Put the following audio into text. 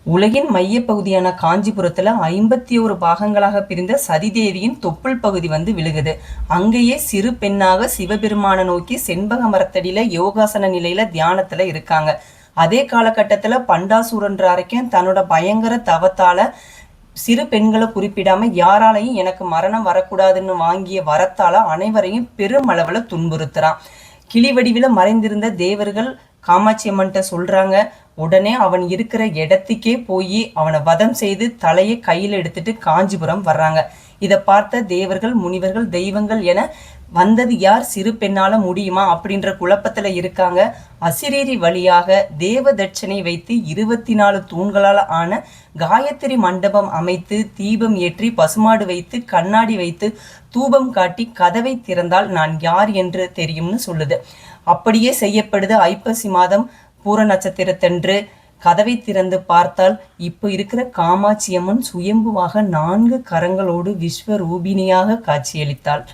உலகின் மையப்பகுதியான காஞ்சிபுரத்துல 51 பாகங்களாக பிரிந்த சதிதேவியின் தொப்புள் பகுதி விழுகுது. அங்கேயே சிறு பெண்ணாக சிவபெருமான நோக்கி செண்பக மரத்தடியில யோகாசன நிலையில தியானத்துல இருக்காங்க. அதே காலகட்டத்துல பண்டாசூரன்ற அரைக்கும் தன்னோட பயங்கர தவத்தால சிறு பெண்களை குறிப்பிடாம யாராலையும் எனக்கு மரணம் வரக்கூடாதுன்னு வாங்கிய வரத்தால அனைவரையும் பெருமளவுல துன்புறுத்துறான். கிளி வடிவில மறைந்திருந்த தேவர்கள் காமாட்சி அம்மன்ட்ட சொல்றாங்க. உடனே அவன் இருக்கிற இடத்துக்கே போய் அவனை வதம் செய்து தலையை கையில் எடுத்துட்டு காஞ்சிபுரம் வர்றாங்க. இதை பார்த்த தேவர்கள், முனிவர்கள், தெய்வங்கள் என வந்தது யார், சிறு பெண்ணால முடியுமா அப்படின்ற குழப்பத்துல இருக்காங்க. அசிரீரி வழியாக தேவ தட்சணை வைத்து 24 தூண்களால் ஆன காயத்ரி மண்டபம் அமைத்து தீபம் ஏற்றி பசுமாடு வைத்து கண்ணாடி வைத்து தூபம் காட்டி கதவை திறந்தால் நான் யார் என்று தெரியும்னு சொல்லுது. அப்படியே செய்யப்படுது. ஐப்பசி மாதம் பூர நட்சத்திரத்தன்று கதவை திறந்து பார்த்தால் இப்போ இருக்கிற காமாட்சியம்மன் சுயம்புவாக 4 கரங்களோடு விஸ்வரூபிணியாக காட்சியளித்தாள்.